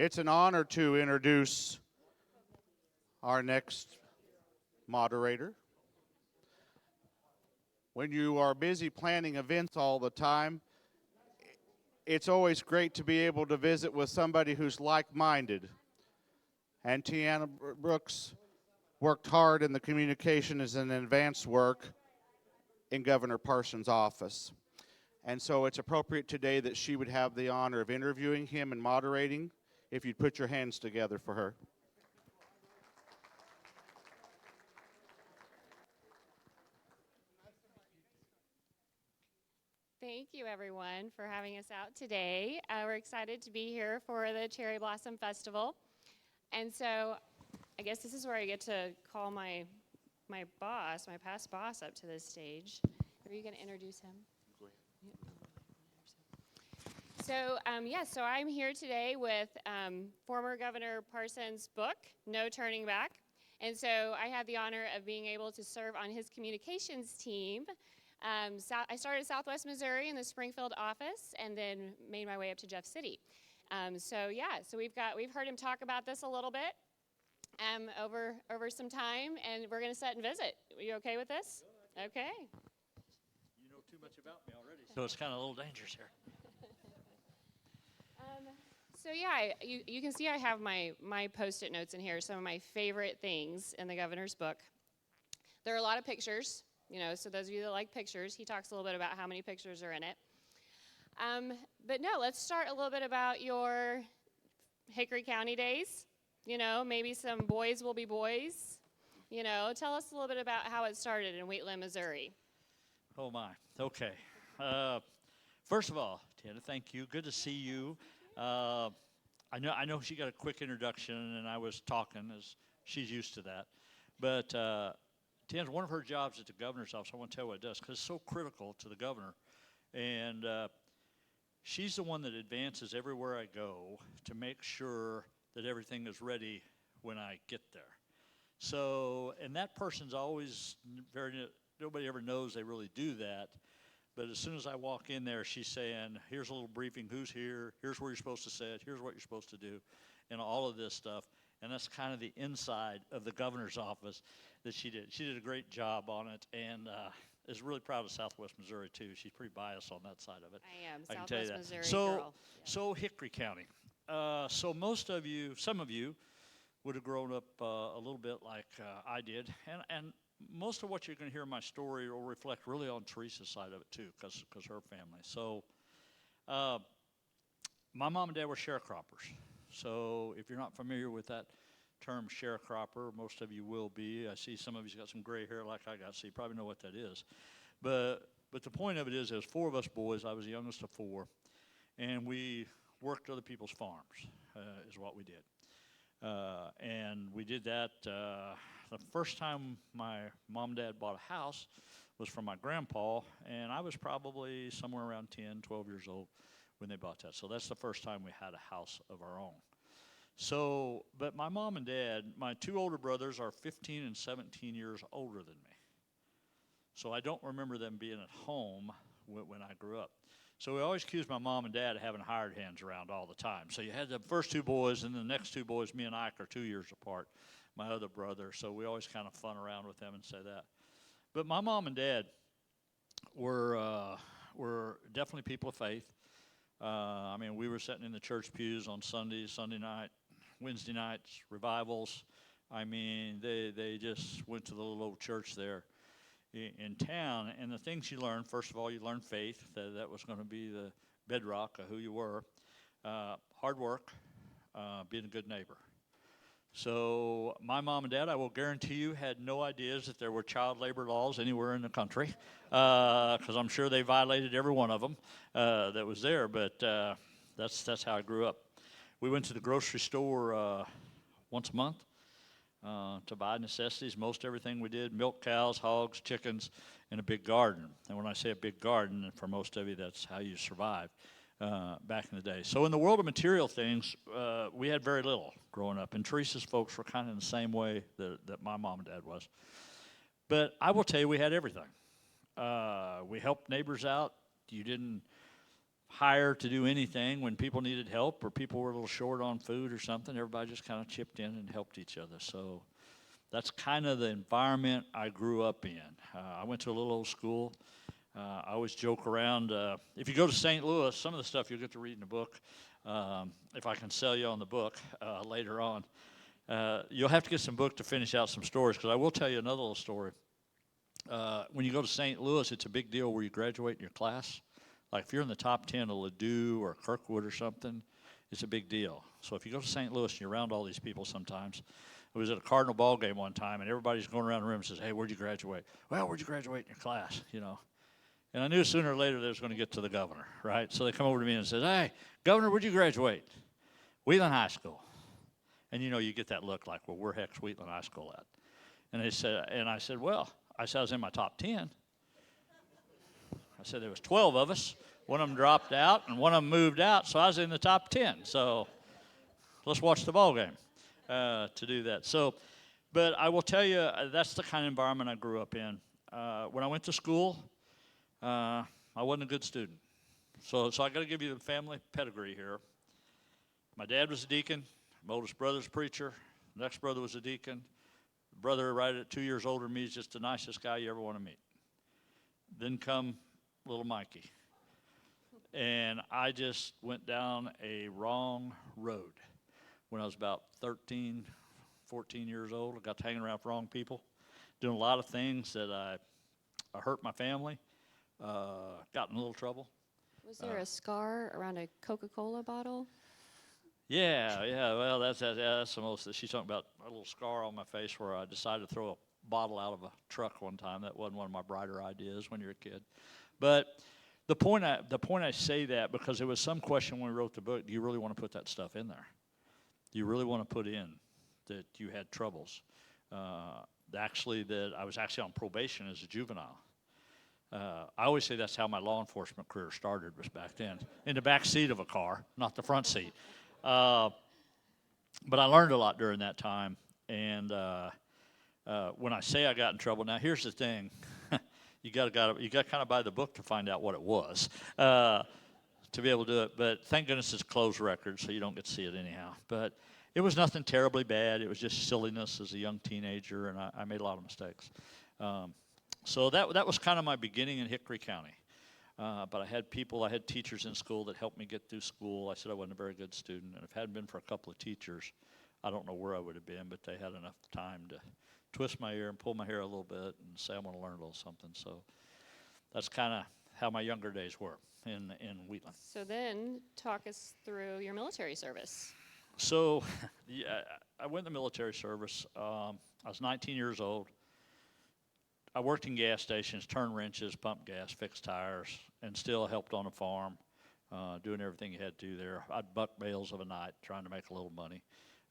It's an honor to introduce our next moderator. When you are busy planning events all the time, it's always great to be able to visit with somebody who's like-minded. And Tiana Brooks worked hard in the communications and advanced work in Governor Parsons' office. And so it's appropriate today that she would have the honor of interviewing him and moderating. If you'd put your hands together for her. Thank you, everyone, for having us out today. We're excited to be here for the Cherry Blossom Festival. And so I guess this is where I get to call my boss, my past boss, up to this stage. Are you going to introduce him? Go ahead. So I'm here today with former Governor Parsons' book, No Turning Back. And so I had the honor of being able to serve on his communications team. I started Southwest Missouri in the Springfield office and then made my way up to Jeff City. So we've heard him talk about this a little bit over some time, and we're going to sit and visit. Are you okay with this? Okay. You know too much about me already, so it's kind of a little dangerous here. You can see I have my Post-it notes in here, some of my favorite things in the governor's book. There are a lot of pictures, so those of you that like pictures, he talks a little bit about how many pictures are in it. Let's start a little bit about your Hickory County days. Maybe some boys will be boys. Tell us a little bit about how it started in Wheatland, Missouri. Oh, my. Okay. First of all, Tiana, thank you. Good to see you. I know she got a quick introduction, and I was talking, as she's used to that. But Tiana's one of her jobs at the governor's office. I want to tell you what it does, because it's so critical to the governor. And she's the one that advances everywhere I go to make sure that everything is ready when I get there. So, and that person's always nobody ever knows they really do that. But as soon as I walk in there, she's saying, here's a little briefing, who's here, here's where you're supposed to sit, here's what you're supposed to do, and all of this stuff. And that's kind of the inside of the governor's office that she did. She did a great job on it, and is really proud of Southwest Missouri, too. She's pretty biased on that side of it. I am, I can tell you Southwest that. Missouri girl. So Hickory County. So some of you would have grown up a little bit like I did, and most of what you're going to hear in my story will reflect really on Teresa's side of it too, because her family. So my mom and dad were sharecroppers. So if you're not familiar with that term sharecropper, most of you will be. I see some of you's got some gray hair like I got, so you probably know what that is. But the point of it is, there's four of us boys. I was the youngest of four, and we worked other people's farms is what we did. And we did that. The first time my mom and dad bought a house was from my grandpa, and I was probably somewhere around 10, 12 years old when they bought that. So that's the first time we had a house of our own. So, but my mom and dad, my two older brothers are 15 and 17 years older than me. So I don't remember them being at home when I grew up. So we always accused my mom and dad of having hired hands around all the time. So you had the first two boys, and the next two boys, me and Ike, are 2 years apart, my other brother. So we always kind of fun around with them and say that. But my mom and dad were definitely people of faith. We were sitting in the church pews on Sunday night, Wednesday nights, revivals. They just went to the little old church there in town, and the things you learn, first of all, you learn faith, that was going to be the bedrock of who you were. Hard work, being a good neighbor. So my mom and dad, I will guarantee you, had no ideas that there were child labor laws anywhere in the country, because I'm sure they violated every one of them that was there, but that's how I grew up. We went to the grocery store once a month to buy necessities. Most everything we did, milk cows, hogs, chickens, and a big garden. And when I say a big garden, for most of you, that's how you survived back in the day. So in the world of material things, we had very little growing up. And Teresa's folks were kind of in the same way that my mom and dad was. But I will tell you, we had everything. We helped neighbors out. You didn't hire to do anything when people needed help or people were a little short on food or something. Everybody just kind of chipped in and helped each other. So that's kind of the environment I grew up in. I went to a little old school. I always joke around. If you go to St. Louis, some of the stuff you'll get to read in the book, if I can sell you on the book later on, you'll have to get some book to finish out some stories, because I will tell you another little story. When you go to St. Louis, it's a big deal where you graduate in your class. Like if you're in the top 10 of Ladue or Kirkwood or something, it's a big deal. So if you go to St. Louis and you're around all these people sometimes, I was at a Cardinal ball game one time, and everybody's going around the room and says, hey, where'd you graduate? Well, where'd you graduate in your class, you know? And I knew sooner or later they was going to get to the governor, right? So they come over to me and said, hey, Governor, where'd you graduate? Wheatland High School. And, you know, you get that look like, well, where heck's Wheatland High School at? And they said, and I said, well, I was in my top 10. I said there was 12 of us. One of them dropped out, and one of them moved out, so I was in the top 10. So let's watch the ball game to do that. So, but I will tell you, that's the kind of environment I grew up in. When I went to school, I wasn't a good student. So I got to give you the family pedigree here. My dad was a deacon. My oldest brother's a preacher. The next brother was a deacon. The brother right at 2 years older than me is just the nicest guy you ever want to meet. Then come little Mikey. And I just went down a wrong road. When I was about 13, 14 years old, I got to hanging around with wrong people, doing a lot of things that I hurt my family, got in a little trouble. Was there a scar around a Coca-Cola bottle? Yeah, well, that's the most, she's talking about a little scar on my face where I decided to throw a bottle out of a truck one time. That wasn't one of my brighter ideas when you're a kid. But the point I say that because there was some question when we wrote the book, do you really want to put that stuff in there? Do you really want to put in that you had troubles? That I was actually on probation as a juvenile. I always say that's how my law enforcement career started, was back then, in the back seat of a car, not the front seat. But I learned a lot during that time. And when I say I got in trouble, now here's the thing. You got to kind of buy the book to find out what it was to be able to do it. But thank goodness it's a closed record, so you don't get to see it anyhow. But it was nothing terribly bad. It was just silliness as a young teenager, and I made a lot of mistakes. So that was kind of my beginning in Hickory County. But I had teachers in school that helped me get through school. I said I wasn't a very good student, and if it hadn't been for a couple of teachers, I don't know where I would have been, but they had enough time to twist my ear and pull my hair a little bit and say I want to learn a little something. So that's kind of how my younger days were in Wheatland. So then, talk us through your military service. So yeah, I went in the military service. I was 19 years old. I worked in gas stations, turned wrenches, pumped gas, fixed tires, and still helped on a farm, doing everything you had to do there. I'd buck bales of a night trying to make a little money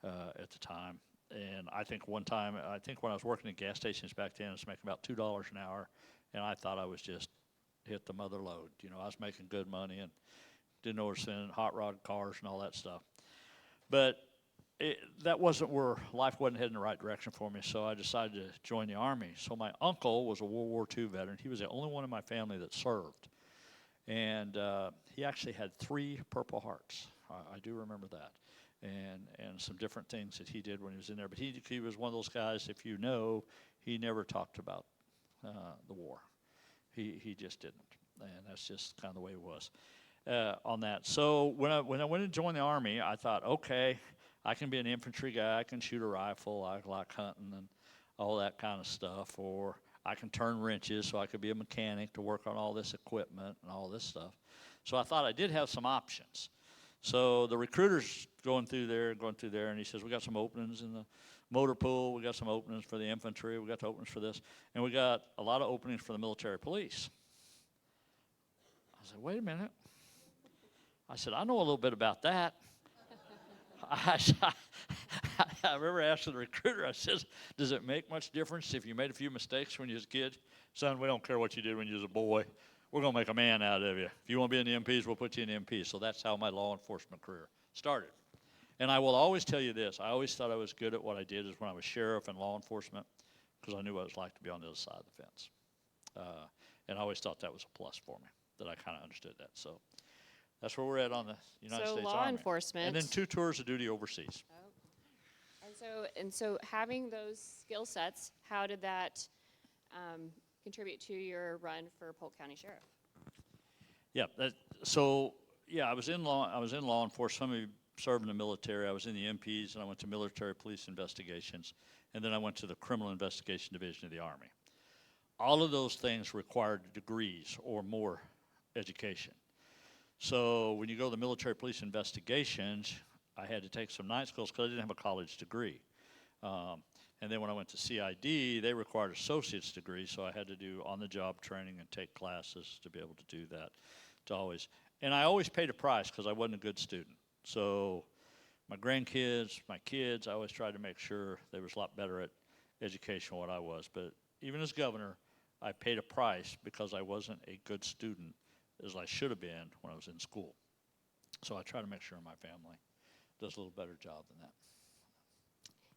at the time. And I think one time, when I was working in gas stations back then, I was making about $2 an hour, and I thought I was just hit the mother load. You know, I was making good money and didn't know I was sending hot rod cars and all that stuff. But that wasn't where life wasn't heading in the right direction for me, so I decided to join the Army. So my uncle was a World War II veteran. He was the only one in my family that served. And he actually had 3 Purple Hearts. I do remember that. And some different things that he did when he was in there. But he was one of those guys, if you know, he never talked about the war. He just didn't. And that's just kind of the way it was on that. So when I went and joined the Army, I thought, okay, I can be an infantry guy. I can shoot a rifle. I like hunting and all that kind of stuff. Or I can turn wrenches, so I could be a mechanic to work on all this equipment and all this stuff. So I thought I did have some options. So the recruiter's going through there, and he says, we got some openings in the motor pool. We got some openings for the infantry. We got the openings for this. And we got a lot of openings for the military police. I said, wait a minute. I said, I know a little bit about that. I remember asking the recruiter, I said, does it make much difference if you made a few mistakes when you was a kid? Son, we don't care what you did when you was a boy. We're going to make a man out of you. If you want to be in the MPs, we'll put you in the MPs. So that's how my law enforcement career started. And I will always tell you this. I always thought I was good at what I did is when I was sheriff and law enforcement, because I knew what it was like to be on the other side of the fence. And I always thought that was a plus for me, that I kind of understood that. So That's where we're at on the United So States law Army. enforcement. And then 2 tours of duty overseas. And so having those skill sets, how did that contribute to your run for Polk County Sheriff? Yeah. I was in law enforcement. Some of you served in the military. I was in the MPs, and I went to military police investigations, and then I went to the criminal investigation division of the Army. All of those things required degrees or more education. So when you go to the military police investigations, I had to take some night schools because I didn't have a college degree. And then when I went to CID, they required associate's degree, so I had to do on-the-job training and take classes to be able to do that. And I always paid a price because I wasn't a good student. So my grandkids, my kids, I always tried to make sure they was a lot better at education than what I was. But even as governor, I paid a price because I wasn't a good student as I should have been when I was in school. So I try to make sure my family does a little better job than that.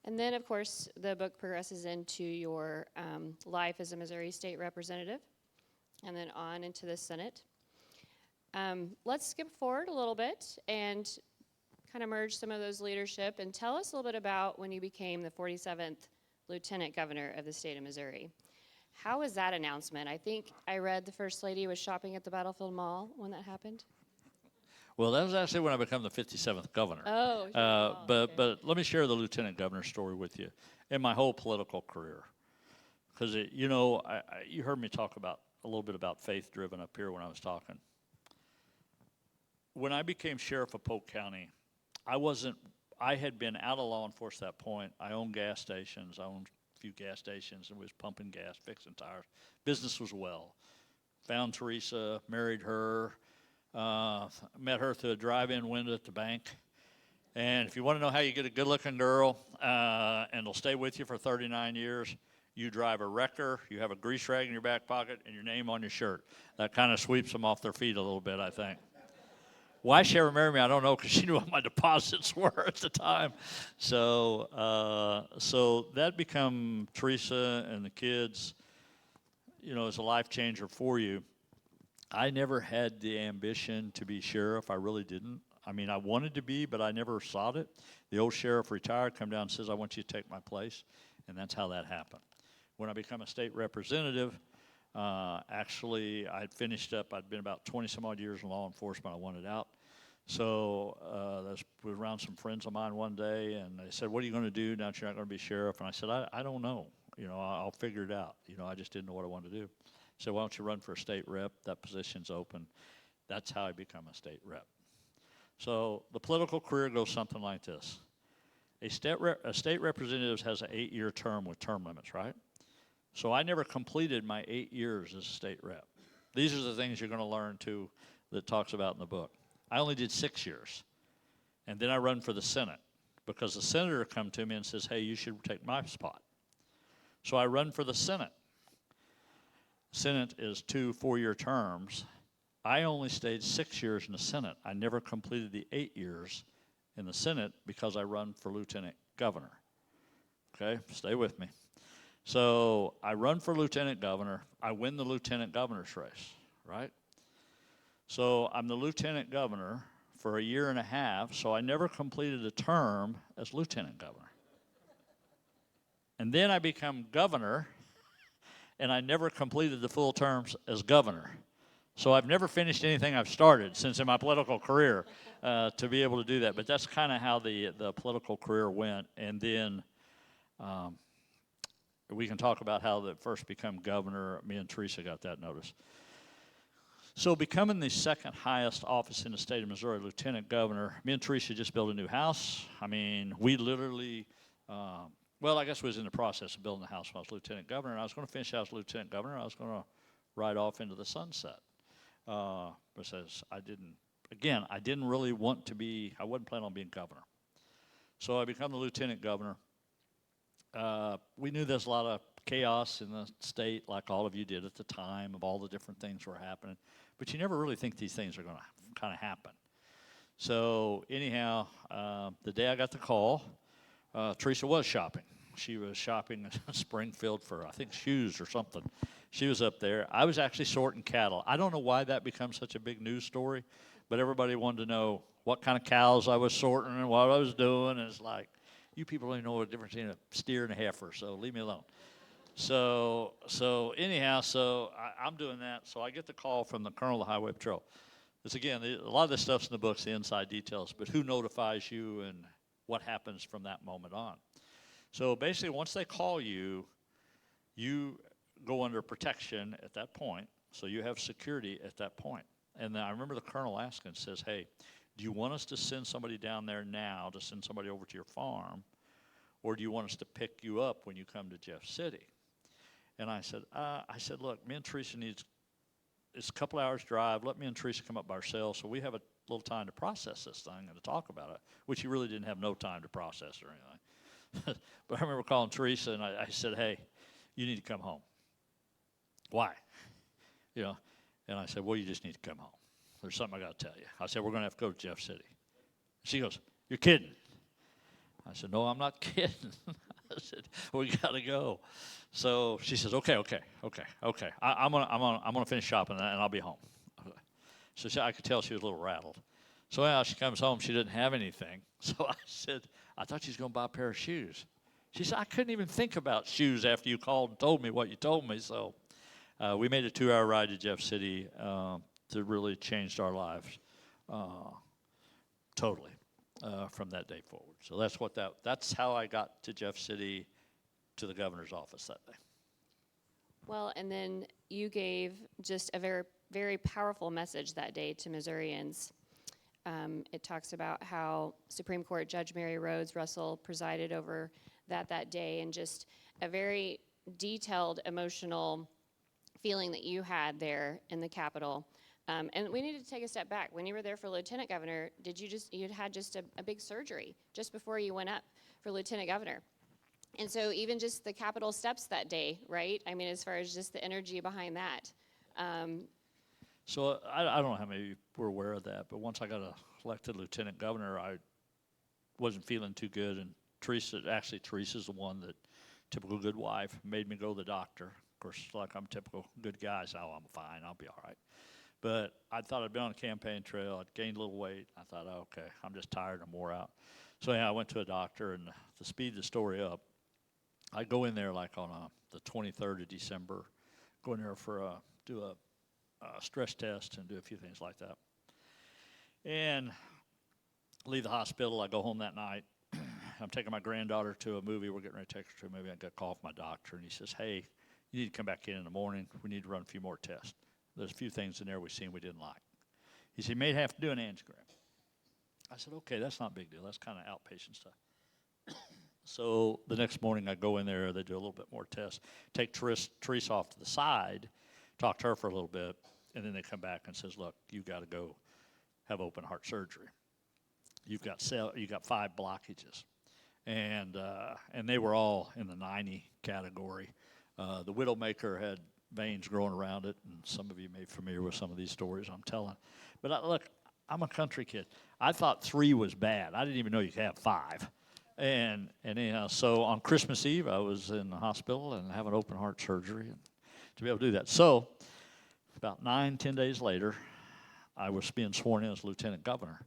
And then, of course, the book progresses into your life as a Missouri State Representative, and then on into the Senate. Let's skip forward a little bit and kind of merge some of those leadership, and tell us a little bit about when you became the 47th Lieutenant Governor of the state of Missouri. How was that announcement? I think I read the First Lady was shopping at the Battlefield Mall when that happened. Well, that was actually when I became the 57th governor. Oh, But let me share the lieutenant governor story with you and my whole political career. Because, you heard me talk a little bit about faith-driven up here when I was talking. When I became sheriff of Polk County, I had been out of law enforcement at that point. I owned gas stations. I owned a few gas stations and was pumping gas, fixing tires. Business was well. Found Teresa, married her. Met her through a drive-in window at the bank. And if you want to know how you get a good-looking girl and it'll stay with you for 39 years, you drive a wrecker, you have a grease rag in your back pocket, and your name on your shirt. That kind of sweeps them off their feet a little bit, I think. Why she ever married me, I don't know, because she knew what my deposits were at the time. So that become Teresa and the kids, as a life changer for you. I never had the ambition to be sheriff. I really didn't. I mean, I wanted to be, but I never sought it. The old sheriff retired, come down and says, I want you to take my place, and that's how that happened. When I became a state representative, actually, I'd finished up. I'd been about 20-some-odd years in law enforcement. I wanted out. So I was around some friends of mine one day, and they said, what are you going to do now that you're not going to be sheriff? And I said, I don't know. I'll figure it out. I just didn't know what I wanted to do. So why don't you run for a state rep? That position's open. That's how I become a state rep. So the political career goes something like this. A state representative has an 8-year term with term limits, right? So I never completed my 8 years as a state rep. These are the things you're going to learn, too, that talks about in the book. I only did 6 years. And then I run for the Senate because the senator come to me and says, hey, you should take my spot. So I run for the Senate. Senate is 2 4-year terms. I only stayed 6 years in the Senate. I never completed the 8 years in the Senate because I run for lieutenant governor. Okay, stay with me. So I run for lieutenant governor. I win the lieutenant governor's race, right? So I'm the lieutenant governor for 1.5 years, so I never completed a term as lieutenant governor. And then I become governor, and I never completed the full terms as governor. So I've never finished anything I've started since in my political career to be able to do that. But that's kind of how the political career went. And then we can talk about how the first become governor. Me and Teresa got that notice. So becoming the second highest office in the state of Missouri, lieutenant governor, me and Teresa just built a new house. I mean, we literally... I guess we was in the process of building the house when I was lieutenant governor, and I was going to finish out as lieutenant governor, and I was going to ride off into the sunset. Because I didn't really want to be, I wasn't planning on being governor. So I become the lieutenant governor. We knew there's a lot of chaos in the state, like all of you did at the time, of all the different things were happening. But you never really think these things are going to kind of happen. So anyhow, the day I got the call, Teresa was shopping. She was shopping in Springfield for, I think, shoes or something. She was up there. I was actually sorting cattle. I don't know why that becomes such a big news story, but everybody wanted to know what kind of cows I was sorting and what I was doing. And it's like, you people don't even know the difference between a steer and a heifer, so leave me alone. So anyhow, I'm doing that. So I get the call from the colonel of the Highway Patrol. It's again, a lot of this stuff's in the books, the inside details, but who notifies you and what happens from that moment on. So basically, once they call you, you go under protection at that point. So you have security at that point. And then I remember the colonel asking, says, hey, do you want us to send somebody down there now to send somebody over to your farm? Or do you want us to pick you up when you come to Jeff City? And I said, look, me and Teresa it's a couple hours drive. Let me and Teresa come up by ourselves so we have a little time to process this thing and to talk about it, which he really didn't have no time to process or anything. But I remember calling Teresa and I said, hey, you need to come home. Why? You know, and I said, well, you just need to come home. There's something I got to tell you. I said, we're going to have to go to Jeff City. She goes, you're kidding. I said, no, I'm not kidding. I said, we got to go. So she says, okay. I'm gonna finish shopping and I'll be home. So I could tell she was a little rattled. So she comes home, she didn't have anything. So I said, I thought she was gonna buy a pair of shoes. She said, I couldn't even think about shoes after you called and told me what you told me. So we made a 2-hour ride to Jeff City to really changed our lives totally from that day forward. So that's how I got to Jeff City, to the governor's office that day. Well, and then you gave just a very, very powerful message that day to Missourians. It talks about how Supreme Court Judge Mary Rhodes Russell presided over that day, and just a very detailed, emotional feeling that you had there in the Capitol. And we need to take a step back. When you were there for Lieutenant Governor, you had just a big surgery just before you went up for Lieutenant Governor. And so even just the Capitol steps that day, right? I mean, as far as just the energy behind that. So I don't know how many were aware of that, but once I got elected lieutenant governor, I wasn't feeling too good. And Teresa's the one that, typical good wife, made me go to the doctor. Of course, like I'm a typical good guy, so I'm fine, I'll be all right. But I thought I'd been on a campaign trail, I'd gained a little weight. I thought, okay, I'm just tired, I'm wore out. So yeah, I went to a doctor, and to speed the story up, I go in there like on the 23rd of December, go in there for do a stress test and do a few things like that. And leave the hospital. I go home that night. I'm taking my granddaughter to a movie. We're getting ready to take her to a movie. I got a call from my doctor, and he says, hey, you need to come back in the morning. We need to run a few more tests. There's a few things in there we've seen we didn't like. He said, you may have to do an angiogram. I said, okay, that's not a big deal. That's kind of outpatient stuff. So the next morning I go in there, they do a little bit more tests, take Teresa off to the side, talk to her for a little bit, and then they come back and says, look, you got to go have open heart surgery. You've got 5 blockages. And they were all in the 90 category. The Widowmaker had veins growing around it, and some of you may be familiar with some of these stories I'm telling. But look, I'm a country kid. I thought 3 was bad. I didn't even know you could have 5. And anyhow, so on Christmas Eve, I was in the hospital and having open heart surgery, and to be able to do that. So about 9-10 days later, I was being sworn in as lieutenant governor.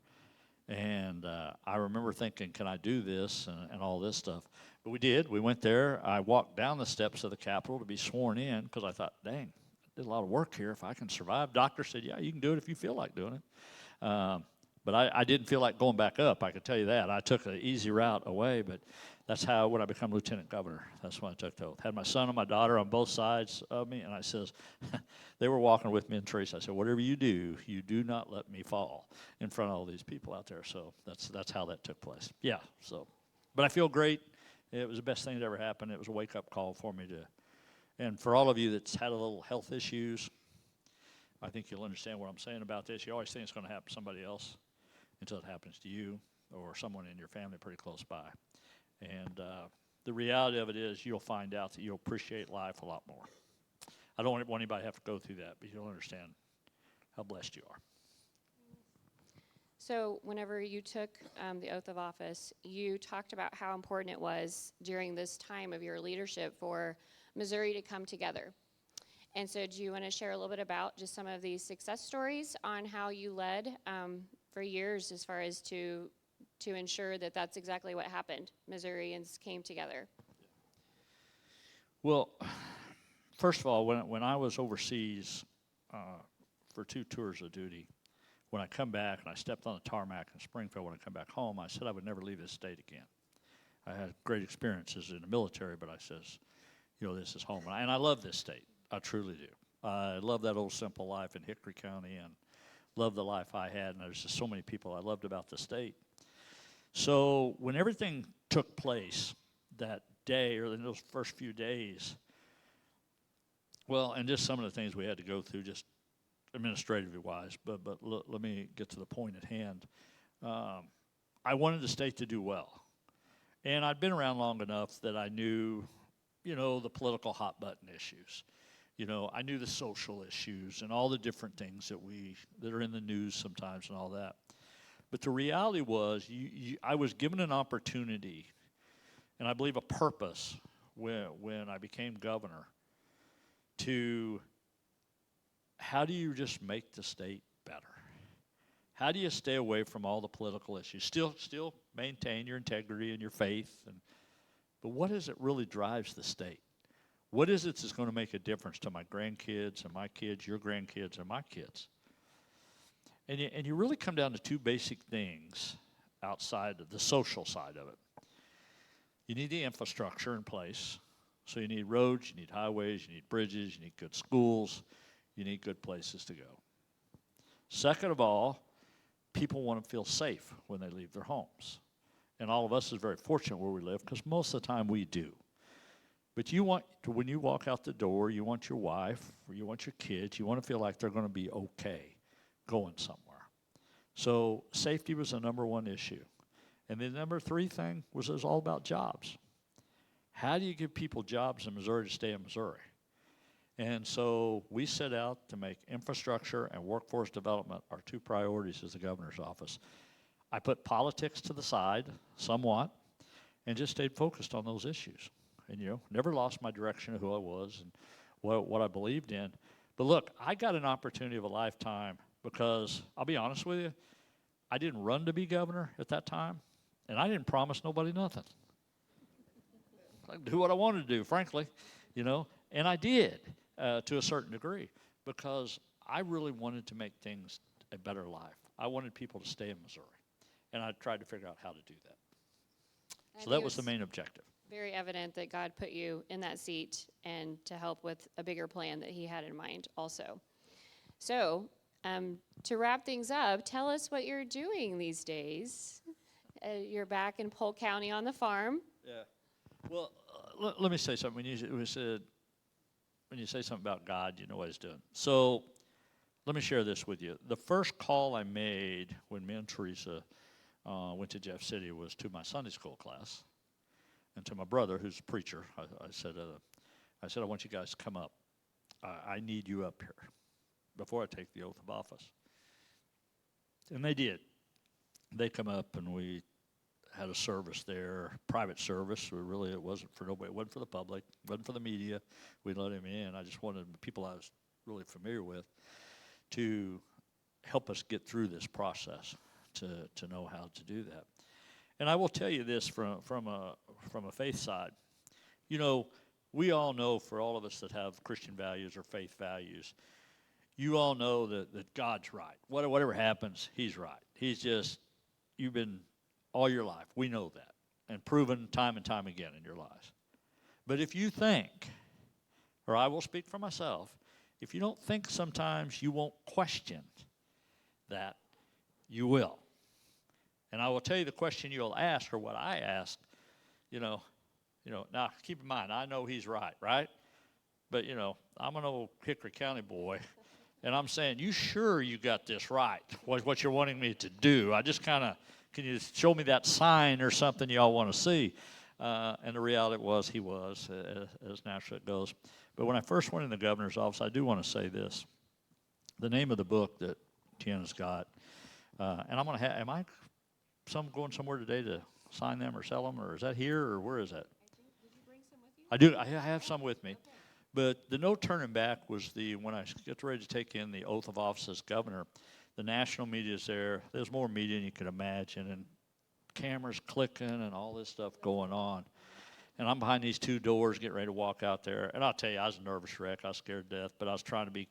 And I remember thinking, can I do this and all this stuff? But we did. We went there. I walked down the steps of the Capitol to be sworn in because I thought, dang, I did a lot of work here. If I can survive. Doctor said, yeah, you can do it if you feel like doing it. But I didn't feel like going back up, I can tell you that. I took an easy route away, but that's how, when I become lieutenant governor, that's when I took the oath. Had my son and my daughter on both sides of me, and I says, they were walking with me and Teresa. I said, whatever you do not let me fall in front of all these people out there. So that's how that took place. Yeah, so, but I feel great. It was the best thing that ever happened. It was a wake-up call for me and for all of you that's had a little health issues, I think you'll understand what I'm saying about this. You always think it's going to happen to somebody else until it happens to you or someone in your family pretty close by. And the reality of it is you'll find out that you'll appreciate life a lot more. I don't want anybody to have to go through that, but you'll understand how blessed you are. So whenever you took the oath of office, you talked about how important it was during this time of your leadership for Missouri to come together. And so do you want to share a little bit about just some of these success stories on how you led for years as far as to ensure that that's exactly what happened? Missourians came together. Well, first of all, when I was overseas for 2 tours of duty, when I come back and I stepped on the tarmac in Springfield, when I come back home, I said I would never leave this state again. I had great experiences in the military, but I says, this is home. And I love this state. I truly do. I love that old simple life in Hickory County and love the life I had. And there's just so many people I loved about the state. So when everything took place that day or in those first few days, well, and just some of the things we had to go through just administratively wise, but let me get to the point at hand. I wanted the state to do well. And I'd been around long enough that I knew, the political hot button issues. I knew the social issues and all the different things that are in the news sometimes and all that. But the reality was I was given an opportunity and I believe a purpose when I became governor to how do you just make the state better? How do you stay away from all the political issues? Still maintain your integrity and your faith, but what is it really drives the state? What is it that's going to make a difference to my grandkids and my kids, your grandkids and my kids? And you really come down to 2 basic things outside of the social side of it. You need the infrastructure in place. So you need roads, you need highways, you need bridges, you need good schools, you need good places to go. Second of all, people want to feel safe when they leave their homes. And all of us is very fortunate where we live because most of the time we do. But when you walk out the door, you want your wife or you want your kids, you want to feel like they're going to be okay going somewhere. So safety was the number 1 issue. And the number 3 thing was it was all about jobs. How do you give people jobs in Missouri to stay in Missouri? And so we set out to make infrastructure and workforce development our 2 priorities as the governor's office. I put politics to the side somewhat and just stayed focused on those issues. And, never lost my direction of who I was and what I believed in. But look, I got an opportunity of a lifetime because, I'll be honest with you, I didn't run to be governor at that time, and I didn't promise nobody nothing. I do what I wanted to do, frankly, and I did to a certain degree because I really wanted to make things a better life. I wanted people to stay in Missouri, and I tried to figure out how to do that. So that was the main objective. Very evident that God put you in that seat and to help with a bigger plan that he had in mind also. So to wrap things up, tell us what you're doing these days. You're back in Polk County on the farm. Yeah. Well, let me say something. When you say something about God, you know what he's doing. So let me share this with you. The first call I made when me and Teresa went to Jeff City was to my Sunday school class and to my brother, who's a preacher. I said, I want you guys to come up. I need you up here before I take the oath of office. And they did. They come up and we had a service there, private service. Really, it wasn't for nobody. It wasn't for the public. It wasn't for the media. We let him in. I just wanted the people I was really familiar with to help us get through this process, to know how to do that. And I will tell you this from a faith side. We all know, for all of us that have Christian values or faith values, you all know that God's right. Whatever happens, he's right. You've been all your life. We know that. And proven time and time again in your lives. But if you think, or I will speak for myself, if you don't think sometimes you won't question that, you will. And I will tell you the question you'll ask, or what I asked, now keep in mind, I know he's right? But, I'm an old Hickory County boy, and I'm saying, you sure you got this right, what you're wanting me to do? I just can you show me that sign or something y'all want to see? And the reality was he was, as naturally it goes. But when I first went in the governor's office, I do want to say this. The name of the book that Tiana's got, and I'm going to am I going somewhere today to sign them or sell them, or is that here, or where is that? Did you bring some with you? I do. I have some with me. Okay. But the no turning back was when I get ready to take in the oath of office as governor, the national media is there. There's more media than you could imagine, and cameras clicking and all this stuff going on. And I'm behind these two doors getting ready to walk out there. And I'll tell you, I was a nervous wreck. I was scared to death, but I was trying to be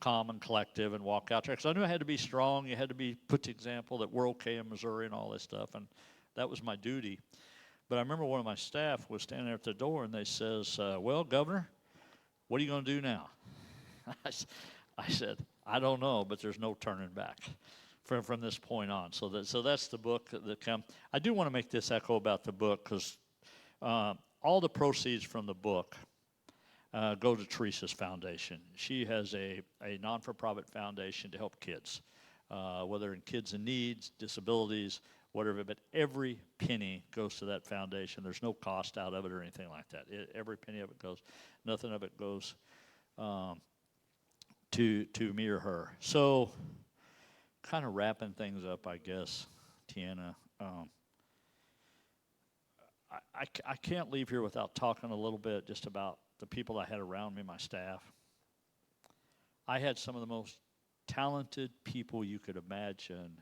calm and collective and walk out there because I knew I had to be strong. You had to put the example that we're okay in Missouri and all this stuff, and that was my duty. But I remember one of my staff was standing there at the door, and they says, well, Governor, what are you going to do now? I said, I don't know, but there's no turning back from this point on. So that's the book that comes. I do want to make this echo about the book because all the proceeds from the book go to Teresa's foundation. She has a non-for-profit foundation to help kids, whether in kids in needs, disabilities, whatever, but every penny goes to that foundation. There's no cost out of it or anything like that. Every penny of it goes, nothing of it goes to me or her. So kind of wrapping things up, I guess, Tiana. I can't leave here without talking a little bit just about the people I had around me, my staff. I had some of the most talented people you could imagine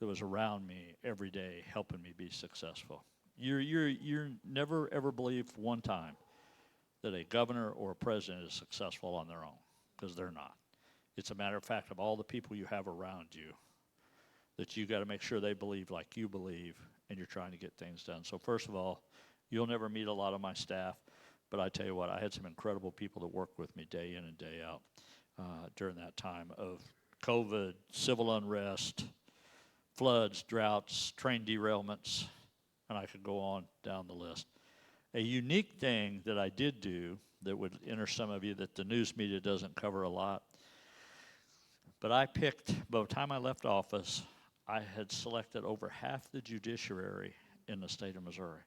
that was around me every day helping me be successful. You're never ever believe one time that a governor or a president is successful on their own, because they're not. It's a matter of fact of all the people you have around you that you got to make sure they believe like you believe, and you're trying to get things done. So first of all, you'll never meet a lot of my staff, but I tell you what, I had some incredible people that worked with me day in and day out during that time of COVID, civil unrest, floods, droughts, train derailments, and I could go on down the list. A unique thing that I did do that would interest some of you that the news media doesn't cover a lot, but I picked, by the time I left office, I had selected over half the judiciary in the state of Missouri.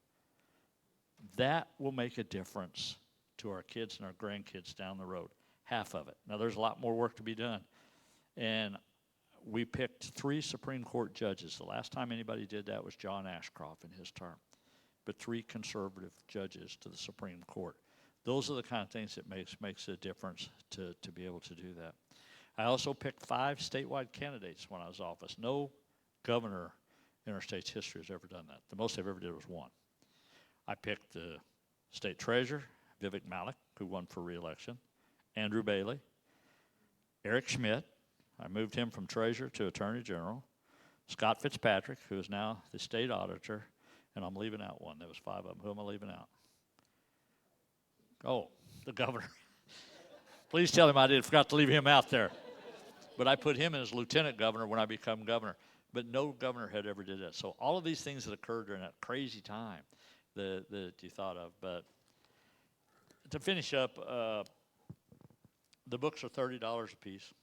That will make a difference to our kids and our grandkids down the road, half of it. Now, there's a lot more work to be done. And we picked 3 Supreme Court judges. The last time anybody did that was John Ashcroft in his term. But 3 conservative judges to the Supreme Court. Those are the kind of things that makes a difference to be able to do that. I also picked 5 statewide candidates when I was in office. No governor in our state's history has ever done that. The most I've ever did was 1. I picked the state treasurer, Vivek Malik, who won for re-election, Andrew Bailey, Eric Schmidt. I moved him from treasurer to attorney general, Scott Fitzpatrick, who is now the state auditor, and I'm leaving out one. There was 5 of them. Who am I leaving out? Oh, the governor. Please tell him I forgot to leave him out there. But I put him as lieutenant governor when I became governor. But no governor had ever did that. So all of these things that occurred during that crazy time that you thought of. But to finish up, the books are $30 a piece.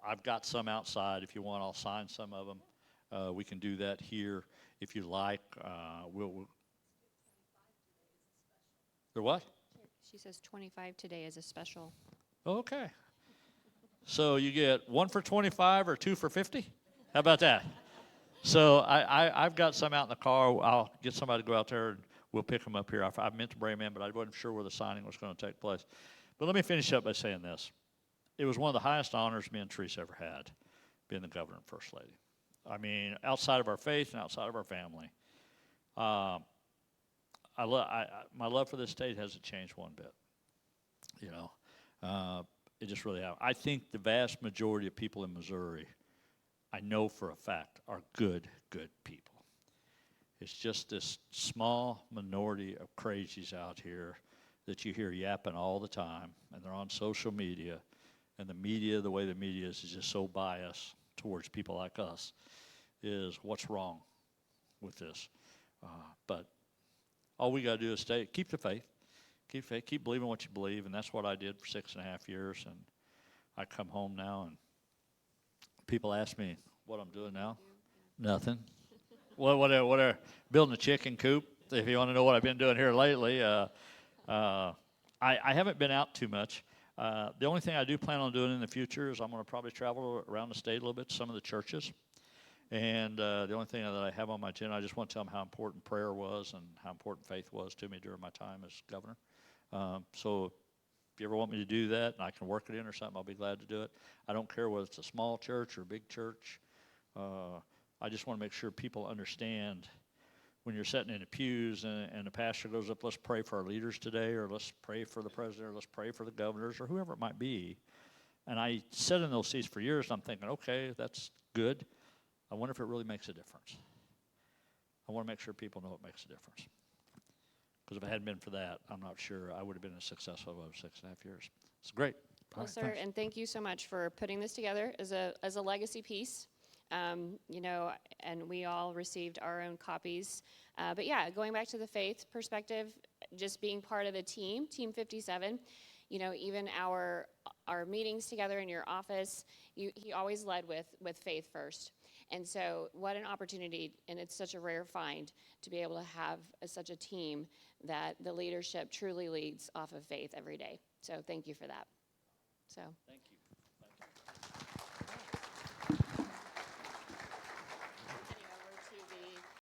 I've got some outside. If you want, I'll sign some of them. We can do that here if you like. They're what? She says 25 today is a special. Okay. So you get 1 for 25 or 2 for 50? How about that? So I've got some out in the car. I'll get somebody to go out there and we'll pick them up here. I meant to bring them in, but I wasn't sure where the signing was going to take place. But let me finish up by saying this. It was one of the highest honors me and Teresa ever had, being the governor and first lady. I mean, outside of our faith and outside of our family. My love for this state hasn't changed one bit. You know, it just really hasn't. I think the vast majority of people in Missouri, I know for a fact, are good people. It's just this small minority of crazies out here that you hear yapping all the time, and they're on social media, and the media, the way the media is just so biased towards people like us, is what's wrong with this. But all we got to do is keep the faith, keep believing what you believe, and that's what I did for 6.5 years. And I come home now, and people ask me what I'm doing now. Nothing. What building a chicken coop? If you want to know what I've been doing here lately, I haven't been out too much. The only thing I do plan on doing in the future is I'm going to probably travel around the state a little bit to some of the churches. And the only thing that I have on my agenda, I just want to tell them how important prayer was and how important faith was to me during my time as governor. So if you ever want me to do that and I can work it in or something, I'll be glad to do it. I don't care whether it's a small church or a big church. I just want to make sure people understand when you're sitting in the pews and the pastor goes up, let's pray for our leaders today, or let's pray for the president, or let's pray for the governors, or whoever it might be. And I sat in those seats for years, and I'm thinking, okay, that's good. I wonder if it really makes a difference. I want to make sure people know it makes a difference. Because if it hadn't been for that, I'm not sure I would have been as successful over 6.5 years. It's great. All Well, right, sir, thanks. and thank you so much for putting this together as a legacy piece. You know, and we all received our own copies. But yeah, going back to the faith perspective, just being part of the team, Team 57, you know, even our meetings together in your office, he always led with faith first. And so what an opportunity, and it's such a rare find to be able to have such a team that the leadership truly leads off of faith every day. So thank you for that. So. Thank you.